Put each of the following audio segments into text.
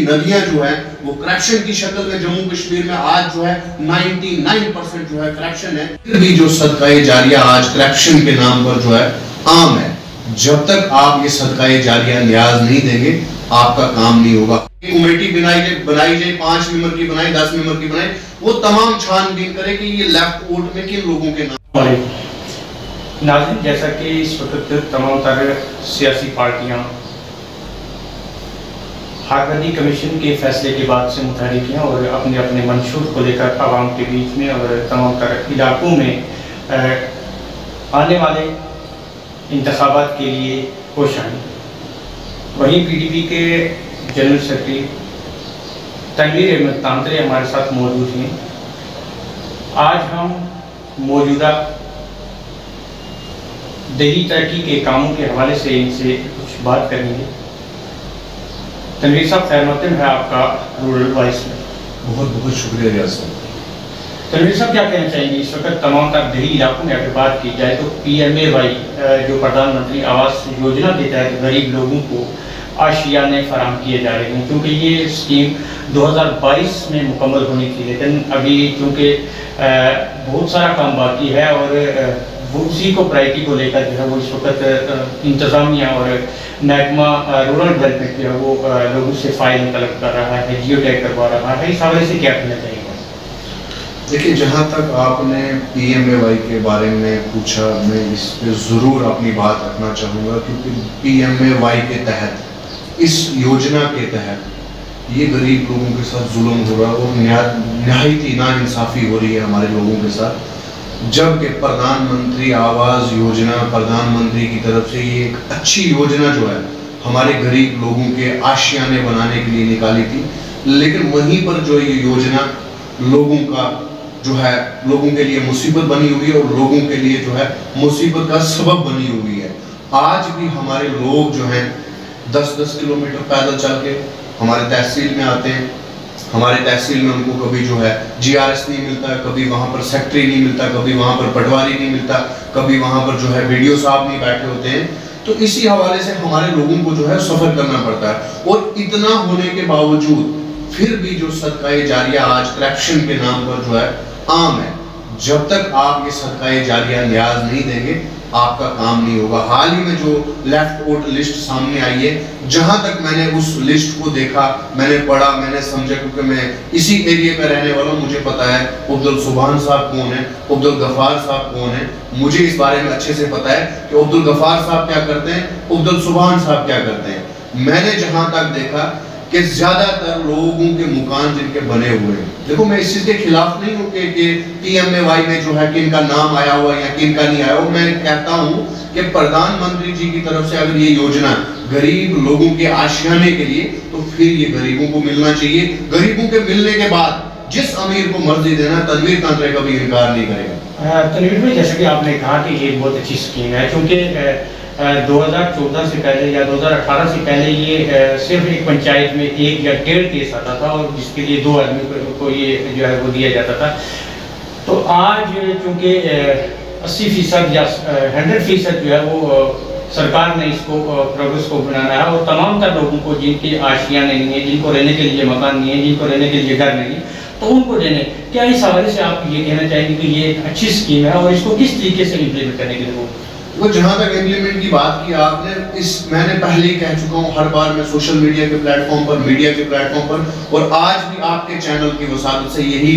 नदियां जो है वो करप्शन की शक्ल में जम्मू कश्मीर में आज जो है 99% जो है करप्शन है। फिर भी जो सदका जारिया आज करप्शन के नाम पर जो है आम है। जब तक आप ये सदका जारिया न्याज नहीं देंगे आपका काम नहीं होगा। कमेटी बनाई जाए 5 मेंबर की बनाई 10 मेंबर की बनाई, वो तमाम छानबीन करे कि ये लेफ्ट वोट में किन लोगों के नाम। नाज़रीन, जैसा कि इस वक्त तमाम तरह सियासी पार्टियां हारगर्दी कमीशन के फैसले के बाद से मुतहरिक हैं और अपने अपने मंशूर को लेकर आवाम के बीच में और तमाम तरह इलाकों में आने वाले इंतखाबात के लिए कोशिश हैं। वहीं PDP के जनरल सेक्रेटरी तनवीर अहमद तांतरे हमारे साथ मौजूद हैं। आज हम मौजूदा देही तरक्की के कामों के हवाले से इनसे कुछ बात करेंगे। तनवीर साहब, खैर मकदम है आपका रूरल वॉइस में। बहुत बहुत शुक्रिया रियाज साहब। तनवीर साहब, क्या कहना चाहेंगे इस वक्त तमाम तर देही इलाकों में अगर बात की जाए तो PMAY जो प्रधानमंत्री आवास योजना के तहत गरीब लोगों को आशियाने फराहम किए जा रहे हैं, क्योंकि ये स्कीम 2022 में मुकम्मल होनी थी, लेकिन अभी क्योंकि बहुत सारा काम बाकी है और उसी को प्रायोरिटी को लेकर जो है वो इस वक्त इंतज़ामिया और महकमा रूरल डेवलपमेंट जो है वो लोगों से फाइल तलब कर रहा है, जियो टैग करवा रहा है। इस हवाले से क्या कहना चाहिए? देखिए, जहाँ तक आपने PMAY के बारे में पूछा, मैं इस पे ज़रूर अपनी बात रखना चाहूँगा, क्योंकि PMAY के तहत, इस योजना के तहत ये गरीब लोगों के साथ जुल्म हो रहा है और नहायत नाइंसाफ़ी हो रही है हमारे लोगों के साथ। जबकि प्रधानमंत्री आवास योजना, प्रधानमंत्री की तरफ से ये एक अच्छी योजना जो है हमारे गरीब लोगों के आशियाने बनाने के लिए निकाली थी, लेकिन वहीं पर जो ये योजना लोगों का जो है लोगों के लिए मुसीबत बनी हुई है और लोगों के लिए जो है मुसीबत का सबब बनी हुई है। आज भी हमारे लोग जो हैं 10-10 किलोमीटर पैदल चल के हमारे तहसील में आते हैं। हमारे तहसील में उनको कभी जो है GRS नहीं मिलता, कभी वहाँ पर सेक्रेटरी नहीं मिलता, कभी वहाँ पर पटवारी नहीं मिलता, कभी वहाँ पर जो है BDO साहब नहीं बैठे होते हैं। तो इसी हवाले से हमारे लोगों को जो है सफ़र करना पड़ता है। और इतना होने के बावजूद फिर भी जो सदका जारिया आज करप्शन के नाम पर जो है आम है। जब तक आप ये सदका जारिया न्याज नहीं देंगे आपका काम नहीं होगा। हाल ही में जो लेफ्ट वोट लिस्ट सामने आई है, जहां तक मैंने उस लिस्ट को देखा, मैंने पढ़ा, मैंने समझा, क्योंकि मैं इसी एरिया में रहने वाला हूँ, मुझे पता है अब्दुल सुबहान साहब कौन है, अब्दुल गफार साहब कौन है। मुझे इस बारे में अच्छे से पता है कि अब्दुल गफार साहब क्या करते हैं, अब्दुल सुबहान साहब क्या करते हैं। मैंने जहां तक देखा कि ज्यादातर लोगों के मकान जिनके बने हुए हैं, देखो मैं इस चीज के खिलाफ नहीं हूँ कि PMAY में जो है किनका नाम आया हुआ या किनका नहीं आया हुआ। मैं कहता हूँ कि प्रधानमंत्री जी की तरफ से अगर ये योजना गरीब लोगों के आशियाने के लिए, तो फिर ये गरीबों को मिलना चाहिए। गरीबों के मिलने के बाद जिस अमीर को मर्जी देना, तनवीर तांतरे कभी इनकार नहीं करेगा। तनवीर भाई, जैसे कि आपने कहा कि ये बहुत अच्छी स्कीम है, क्योंकि 2014 से पहले या 2018 से पहले ये सिर्फ एक पंचायत में 1 या 1.5 केस आता था और जिसके लिए 2 आदमी को ये जो है वो दिया जाता था। तो आज चूँकि 80% या 100% जो है वो सरकार ने इसको प्रोग्रेस को बनाना है और तमाम तर लोगों को जिनके आशियाने नहीं है, जिनको रहने के लिए मकान नहीं है, जिनको रहने के लिए घर नहीं है, तो उनको देने। क्या इस हवाले से आप ये कहना चाहेंगे कि ये एक अच्छी स्कीम है और इसको किस तरीके से इम्प्लीमेंट करने के लिए वो जहाँ तक इम्प्लीमेंट की बात की आपने, मैंने पहले ही कह चुका हूँ हर बार मैं सोशल मीडिया के प्लेटफॉर्म पर, मीडिया के प्लेटफॉर्म पर और आज भी आपके चैनल की वसादत से यही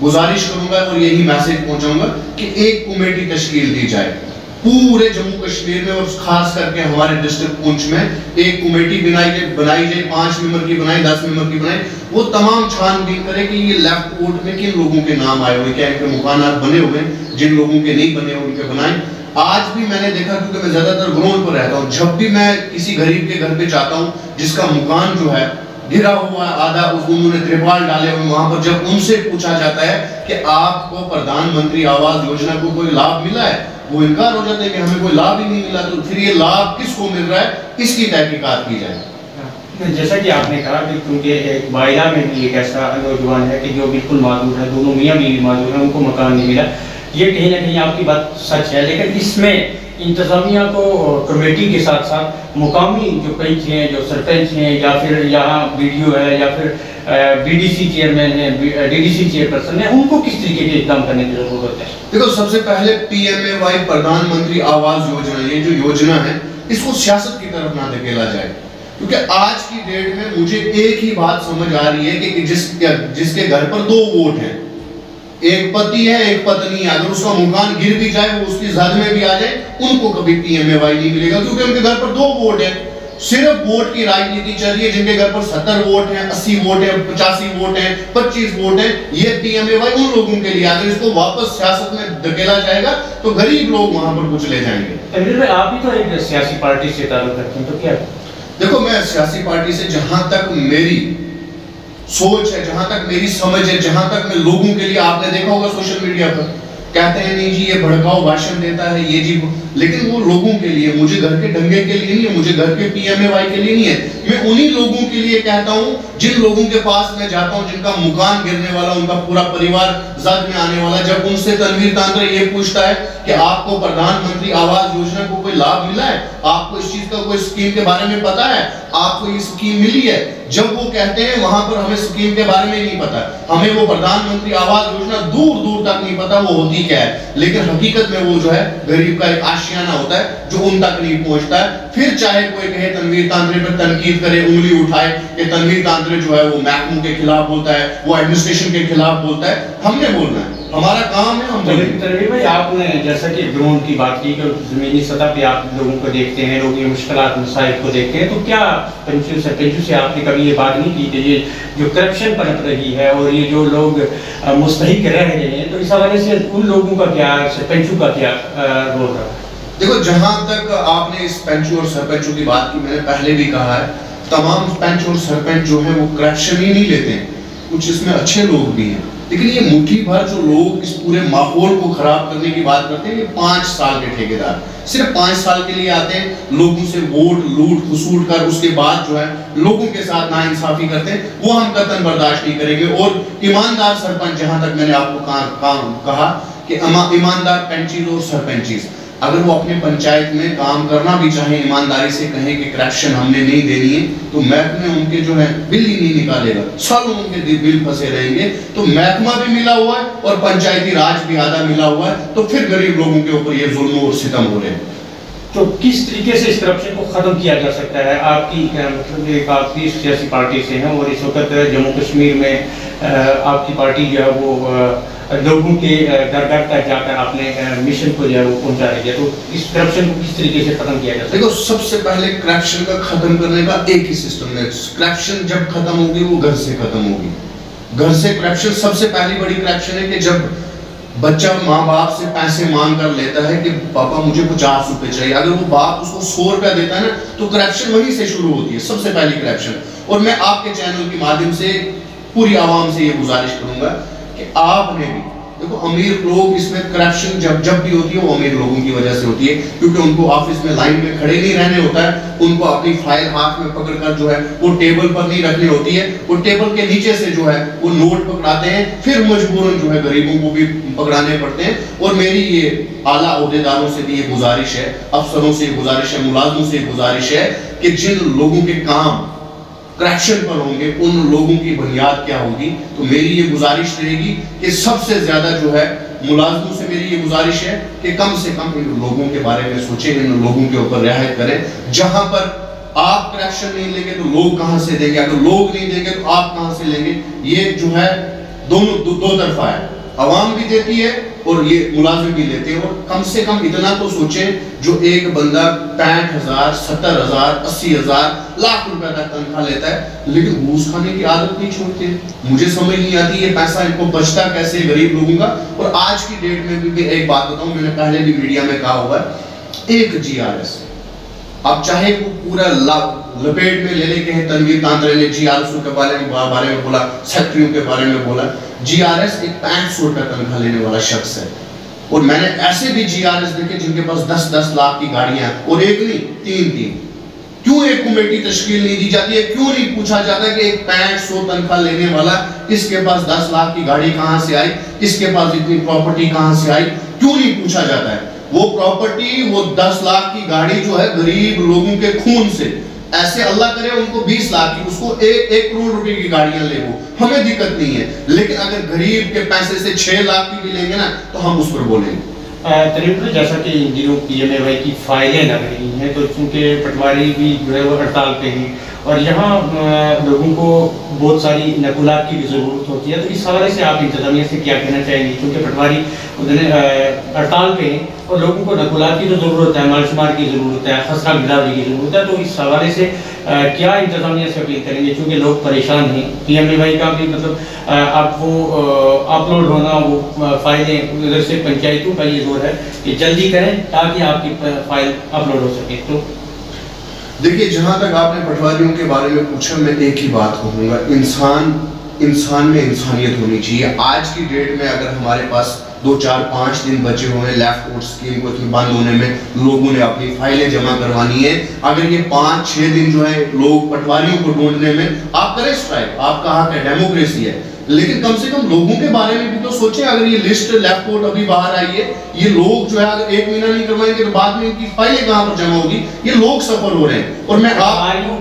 गुजारिश करूंगा और यही मैसेज पहुंचाऊंगा कि एक कमेटी तश्कील दी जाए पूरे जम्मू कश्मीर में और खास करके हमारे डिस्ट्रिक्ट पुंछ में। एक कमेटी बनाई जाए 5 मेंबर की बनाई, 10 मेंबर की बनाई, वो तमाम छानबीन करे कि ये लेफ्ट वोट में किन लोगों के नाम आए हुए, क्या इनके मकानात बने हुए, जिन लोगों के नहीं बने उनके बनाए। आज भी मैंने देखा, क्योंकि मैं ज्यादातर ग्राउंड पर रहता हूँ, जब भी मैं किसी गरीब के घर पे जाता हूँ जिसका मकान जो है गिरा हुआ है, आधा उन्होंने त्रिपाल डाले हुए, वहां पर जब उनसे पूछा जाता है कि आपको प्रधानमंत्री आवास योजना को कोई लाभ मिला है, वो इनकार हो जाते हैं कि हमें कोई लाभ ही नहीं मिला। तो फिर ये लाभ किसको मिल रहा है, इसकी तहकीकात की जाए। जैसा कि आपने कहा कि क्योंकि एक बाइला में भी एक ऐसा नौजवान है कि जो बिल्कुल माजूर है, दोनों मियाँ बीवी माजूर हैं, उनको मकान नहीं मिला। ये कहीं ना कहीं आपकी बात सच है, लेकिन इसमें इंतज़ामिया को कमेटी के साथ साथ मुकामी जो पंच हैं, जो सरपंच हैं, या फिर यहाँ BDO है, या फिर BDC चेयरमैन है, DDC चेयरपर्सन है, उनको किस तरीके के इक़दाम करने की ज़रूरत है? देखो, सबसे पहले PMAY प्रधानमंत्री आवास योजना, ये जो योजना है, इसको सियासत की तरफ ना धकेला जाए, क्योंकि आज की डेट में मुझे एक ही बात समझ आ रही है कि जिसके घर पर 2 वोट हैं, एक पति है एक पत्नी है, अगर उसका मकान गिर भी जाए, वो उसकी जद में भी आ जाए, उनको कभी PMAY नहीं मिलेगा, क्योंकि उनके घर पर 2 वोट है। सिर्फ वोट की राजनीति चल रही है। जिनके घर पर 70 वोट हैं, 80 वोट हैं, 85 वोट हैं, 25 वोट हैं, ये PMAY उन लोगों के लिए। अगर इसको वापस सियासत में धकेला जाएगा तो गरीब लोग वहां पर कुचले जाएंगे। तनवीर भाई, आप भी तो एक सियासी पार्टी से ताल्लुक रखते हैं, तो क्या? देखो, मैं सियासी पार्टी से जहां तक मेरी सोच है, जहां तक मेरी समझ है, जहां तक मैं लोगों के लिए, आपने देखा होगा सोशल मीडिया पर कहते हैं नहीं जी ये भड़काऊ भाषण देता है, ये जी, लेकिन वो लोगों के लिए, मुझे घर के दंगे के लिए नहीं है, मुझे घर के PMAY के लिए नहीं है। मैं उन्हीं लोगों के लिए कहता हूं जिन लोगों के पास मैं जाता हूं, जिनका मकान गिरने वाला, उनका पूरा परिवार जद में आने वाला, जब उनसे तनवीर तांत्रे ये पूछता है कि आपको प्रधानमंत्री आवास योजना को कोई लाभ मिला है, आपको इस चीज का कोई स्कीम के बारे में पता है, आपको ये स्कीम मिली है, जब वो कहते हैं वहां पर हमें स्कीम के बारे में नहीं पता, हमें वो प्रधानमंत्री आवास योजना दूर दूर तक नहीं पता वो होती क्या है, लेकिन हकीकत में वो जो है गरीब का एक आशियाना होता है जो उन तक नहीं पहुंचता है। फिर चाहे कोई कहे तनवीर तांत्रे पर तनकीद करे, उंगली उठाए कि तनवीर तांत्रे जो है वो महकमों के खिलाफ बोलता है, वो एडमिनिस्ट्रेशन के खिलाफ बोलता है, हमने बोलना है, हमारा काम है, हम बोलेंगे। तनवीर भाई, आपने जैसा कि ड्रोन की बात की कि ज़मीनी सतह पे आप लोगों को देखते हैं, लोग ये मुश्किलात मसाइल को देखते हैं, तो क्या पंचों सरपंचों से आपने कभी ये बात नहीं की कि ये जो करप्शन पनप रही है और ये जो लोग मुस्तहिक रह रहे हैं, तो इस हवाले से उन लोगों का क्या, सरपंचों का क्या रोल रहा है? देखो, जहां तक आपने इस पंचों और सरपंचों की बात की, मैंने पहले भी कहा है, तमाम पंच और सरपंच जो है वो करप्शन ही नहीं लेते हैं, कुछ इसमें अच्छे लोग भी हैं, लेकिन ये मुट्ठी भर जो लोग इस पूरे माहौल को खराब करने की बात करते हैं, ये 5 साल के ठेकेदार सिर्फ 5 साल के लिए आते हैं, लोगों से वोट लूट खसूट कर उसके बाद जो है लोगों के साथ नाइंसाफी करते हैं, वो हम कतई बर्दाश्त नहीं करेंगे। और ईमानदार सरपंच, जहां तक मैंने आपको कहा कि ईमानदार पंचीज और सरपंचीज अगर वो अपने पंचायत में काम करना भी चाहे, ईमानदारी से कहें कि करप्शन हमने नहीं देनी है, तो महकमे उनके जो है बिल ही नहीं निकालेगा, सालों उनके बिल फंसे रहेंगे। तो महकमा भी मिला हुआ है और पंचायती राज भी आधा मिला हुआ है, तो फिर गरीब लोगों के ऊपर ये जुल्म और सितम हो रहे हैं। तो किस तरीके से इस करप्शन को ख़त्म किया जा सकता है? आपकी मतलब एक आपकी सियासी पार्टी से हैं और इस वक्त जम्मू कश्मीर में आपकी पार्टी जो है वो लोगों के घर घर तक जाकर आपने मिशन को जो है वो पहुंचा रही है, तो इस करप्शन को किस तरीके से खत्म किया जाए? देखो, सबसे पहले करप्शन का खत्म करने का एक ही सिस्टम है। करप्शन जब खत्म होगी वो घर से खत्म होगी। घर से करप्शन, सबसे पहली बड़ी करप्शन है कि जब बच्चा माँ बाप से पैसे मांग कर लेता है कि पापा मुझे 50 रुपए चाहिए, अगर वो बाप उसको 100 रुपया देता है ना, तो करप्शन वहीं से शुरू होती है, सबसे पहली करप्शन। और मैं आपके चैनल के माध्यम से पूरी आवाम से ये गुजारिश करूंगा कि आपने भी देखो, अमीर लोग इसमें करप्शन जब भी होती है वो अमीर लोगों की वजह से होती है, क्योंकि उनको ऑफिस में लाइन में खड़े नहीं रहने होता है, उनको अपनी फाइल हाथ में पकड़कर जो है वो टेबल पर नहीं रखनी होती है, वो टेबल के नीचे से जो है वो नोट पकड़ाते हैं, फिर मजबूरन जो है गरीबों को भी पकड़ाने पड़ते हैं। और मेरी ये आला ओहदेदारों से भी ये गुजारिश है, अफसरों से गुजारिश है, मुलाजमों से गुजारिश है कि जिन लोगों के काम करप्शन पर होंगे उन लोगों की बुनियाद क्या होगी। तो मेरी ये गुजारिश रहेगी कि सबसे ज्यादा जो है मुलाजमों से मेरी ये गुजारिश है कि कम से कम इन लोगों के बारे में सोचें, इन लोगों के ऊपर रियायत करें। जहां पर आप करप्शन नहीं लेंगे तो लोग कहां से देंगे, अगर लोग नहीं देंगे तो आप कहां से लेंगे। ये जो है दोनों दो तरफा है, अवाम भी देती है और ये मुलाजिम भी लेते हैं। और कम से कम इतना तो सोचें, जो एक बंदा 65,000, 70,000, 80,000, लाख रुपए तक तनख्वाह लेता है, लेकिन घूस खाने की आदत नहीं छोड़ते। मुझे समझ नहीं आती ये पैसा इनको बचता कैसे गरीब लोगों का। और आज की डेट में भी एक बात बताऊं, मैंने पहले भी मीडिया में कहा हुआ है, एक GRS आप चाहे वो पूरा लपेट में ले लेके हैं, तनवीर तांत्रे ने GRS के बारे में बोला, सेक्रेटरियों के बारे में बोला। GRS एक 65 रुपए तनख्वाह लेने वाला शख्स है। और मैंने ऐसे भी GRS देखे जिनके पास 10-10 लाख की गाड़ियां, और एक नहीं 3-3। क्यों एक कमेटी तश्कील नहीं दी जाती है? क्यों नहीं पूछा जाता कि एक 6500 तनख्वाह लेने वाला इसके पास 10 लाख की गाड़ी कहां से आई, इसके पास इतनी प्रॉपर्टी कहां से आई? क्यों नहीं पूछा जाता है? وہ پراپرٹی، وہ 10 لاکھ کی گاڑی جو ہے غریب لوگوں کے خون سے، ایسے اللہ کرے ان کو 20 لاکھ کی، اس کو 1 کروڑ روپے کی گاڑیاں لے وہ، ہمیں دقت نہیں ہے، لیکن اگر غریب کے پیسے سے 6 لاکھ کی بھی لیں گے نا تو ہم اس پر بولیں گے۔ تقریباً جیسا کہ ان دنوں پی ایم اے وائی کی فائلیں لگ رہی ہیں، تو چونکہ پٹواری بھی جو ہے وہ ہڑتال پہ ہیں اور یہاں لوگوں کو بہت ساری نقلات کی بھی ضرورت ہوتی ہے، تو اس حوالے سے آپ انتظامیہ سے کیا کہنا چاہیں گے؟ کیونکہ پٹواری ہڑتال پہ ہیں اور لوگوں کو نقلات کی تو ضرورت ہے، مال شمار کی ضرورت ہے، خسرہ گزاری کی ضرورت ہے، تو اس حوالے سے کیا انتظامیہ سے اپیل کریں گے؟ چونکہ لوگ پریشان ہیں، پی ایم اے وائی کا بھی مطلب آپ وہ اپلوڈ ہونا، وہ فائلیں ادھر سے پنچایتوں کا یہ زور ہے کہ جلدی کریں تاکہ آپ کی فائل اپلوڈ ہو سکے۔ تو دیکھیے، جہاں تک آپ نے پٹواریوں کے بارے میں پوچھا، میں ایک ہی بات کہوں گا، انسان میں انسانیت ہونی چاہیے۔ آج کی ڈیٹ میں اگر ہمارے پاس 2 4 5 دن بچے ہوئے ہیں لیفٹ آؤٹ اسکیم کو بند ہونے میں، لوگوں نے اپنی فائلیں جمع کروانی ہے، اگر یہ 5 6 دن جو ہے لوگ پٹواریوں کو ڈھونڈنے میں، آپ کریں اسٹرائک، آپ کا حق ہے، ڈیموکریسی ہے، لیکن کم سے کم لوگوں کے بارے میں بھی تو سوچیں۔ اگر یہ لسٹ لیفٹ آؤٹ ابھی باہر آئی ہے، یہ لوگ جو ہے اگر 1 مہینہ نہیں کروائیں گے تو بعد میں ان کی فائلیں کہاں پر جمع ہوگی؟ یہ لوگ سفر ہو رہے ہیں۔ اور میں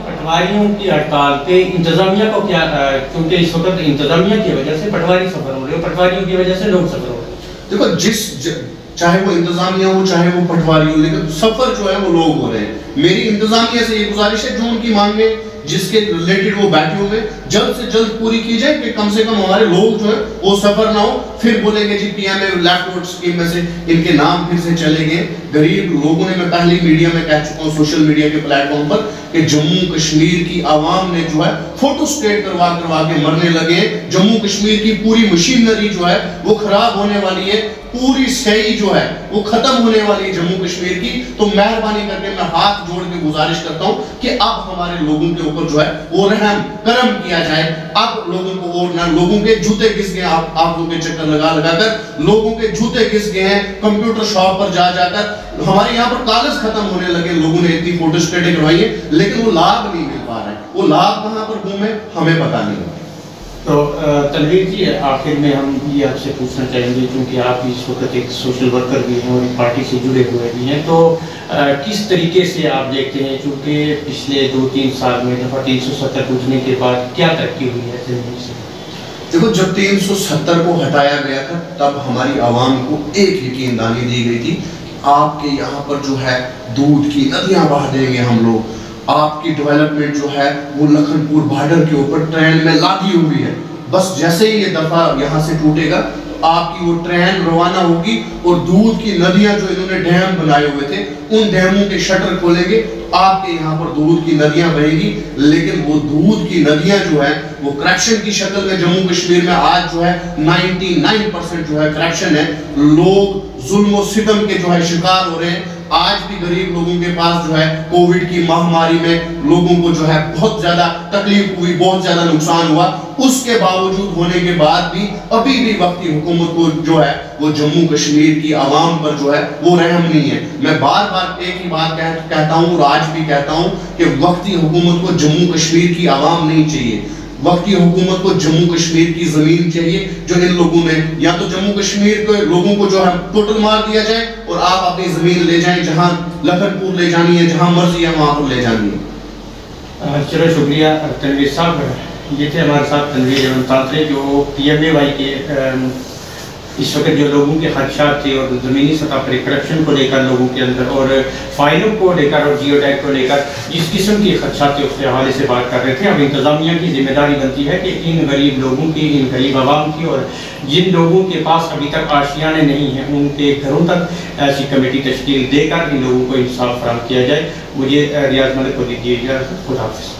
پٹواریوں کی ہڑتال پہ انتظامیہ کو کیا، کیونکہ اس وقت انتظامیہ کی وجہ سے پٹواری سفر ہو رہے ہیں، پٹواریوں کی وجہ سے لوگ سفر ہو رہے ہیں۔ دیکھو، چاہے وہ انتظامیہ ہو چاہے وہ پٹواری ہو، لیکن سفر جو ہے وہ لوگ ہو رہے ہیں۔ میری انتظامیہ سے یہ گزارش ہے، جو ان کی مانگیں جس کے ریلیٹڈ وہ بیٹھے ہوئے، جلد سے جلد پوری کی جائے کہ کم سے کم ہمارے لوگ جو ہے وہ سفر نہ ہو۔ پھر بولیں گے جی پی ایم اے لیفٹ آؤٹ اسکیم میں سے ان کے نام پھر سے چلے گئے۔ غریب لوگوں نے، میں پہلے میڈیا میں کہہ چکا ہوں، سوشل میڈیا کے پلیٹ فارم پر، کہ جموں کشمیر کی عوام نے جو ہے فوٹو سٹیٹ کروا کے مرنے لگے۔ جموں کشمیر کی پوری مشینری جو ہے وہ خراب ہونے والی ہے، پوری سیاہی جو ہے وہ ختم ہونے والی ہے جموں کشمیر کی۔ تو مہربانی کر کے میں ہاتھ جوڑ کے گزارش کرتا ہوں کہ اب ہمارے لوگوں کے اوپر جو ہے وہ رحم کرم کیا جائے۔ اب لوگوں کو اور نہ، لوگوں کے جوتے گھس گئے، آپ لوگوں کے چکر لگا کر لوگوں کے جوتے گھس گئے ہیں، کمپیوٹر شاپ پر جا کر ہمارے یہاں پر کاغذ ختم ہونے لگے، لوگوں نے اتنی فوٹو سٹیٹیں کروائی ہیں، لیکن وہ لابھ نہیں مل پا رہا ہے۔ وہ لابھ کہاں پر گھومے ہمیں پتہ نہیں۔ تو تنویر جی، آخر میں ہم یہ آپ سے پوچھنا چاہیں گے، کیونکہ آپ اس وقت ایک سوشل ورکر بھی ہیں اور ایک پارٹی سے جڑے ہوئے بھی ہیں، تو کس طریقے سے آپ دیکھتے ہیں، چونکہ پچھلے 2-3 سال میں دفعہ 370 ٹوٹنے کے بعد کیا ترقی ہوئی ہے زندگی سے؟ دیکھو، جب 370 کو ہٹایا گیا تھا تب ہماری عوام کو ایک یقین دہانی دی گئی تھی کہ آپ کے یہاں پر جو ہے دودھ کی ندیاں بہا دیں گے ہم لوگ، آپ کی ڈیولپمنٹ جو ہے وہ لکھن پور بارڈر کے اوپر ٹرین میں لادی ہوئی ہے، بس جیسے ہی یہ دفعہ یہاں سے ٹوٹے گا آپ کی وہ ٹرین روانہ ہوگی اور دودھ کی ندیاں جو انہوں نے ڈیم بنائے ہوئے تھے ان ڈیموں کے شٹر کھولیں گے، آپ کے یہاں پر دودھ کی ندیاں بہیں گی۔ لیکن وہ دودھ کی ندیاں جو ہیں وہ کرپشن کی شکل میں جموں کشمیر میں آج جو ہے 99% جو ہے کرپشن ہے، لوگ ظلم و ستم کے جو ہے شکار ہو رہے ہیں۔ آج بھی غریب لوگوں کے پاس جو ہے کووڈ کی مہاماری میں لوگوں کو جو ہے بہت زیادہ تکلیف ہوئی، بہت زیادہ نقصان ہوا، اس کے باوجود ہونے کے بعد بھی ابھی بھی وقتی حکومت کو جو ہے وہ جموں کشمیر کی عوام پر جو ہے وہ رحم نہیں ہے۔ میں بار بار ایک ہی بات کہتا ہوں اور آج بھی کہتا ہوں کہ وقتی حکومت کو جموں کشمیر کی عوام نہیں چاہیے، وقتی حکومت کو جموں کشمیر کی زمین چاہیے، جو ان لوگوں نے یا تو جموں کشمیر کے لوگوں کو جو ہے ٹوٹل مار دیا جائے اور آپ اپنی زمین لے جائیں، جہاں لکھن پور لے جانی ہے، جہاں مرضی ہے وہاں پر لے جانی ہے۔ چلو شکریہ تنویر صاحب، یہ تھے ہمارے ساتھ تنویر احمد تانترے، جو پی ایم اے وائی کے اس وقت جو لوگوں کے خدشات تھے اور زمینی سطح پر کرپشن کو لے کر لوگوں کے اندر اور فائلوں کو لے کر اور جیو ٹیگ کو لے کر جس قسم کی خدشات تھے اس کے حوالے سے بات کر رہے تھے۔ اب انتظامیہ کی ذمہ داری بنتی ہے کہ ان غریب لوگوں کی، ان غریب عوام کی اور جن لوگوں کے پاس ابھی تک آشیانے نہیں ہیں ان کے گھروں تک ایسی کمیٹی تشکیل دے کر ان لوگوں کو انصاف فراہم کیا جائے۔ مجھے ریاض ملک کو دیجیے اجازت، خدا حافظ۔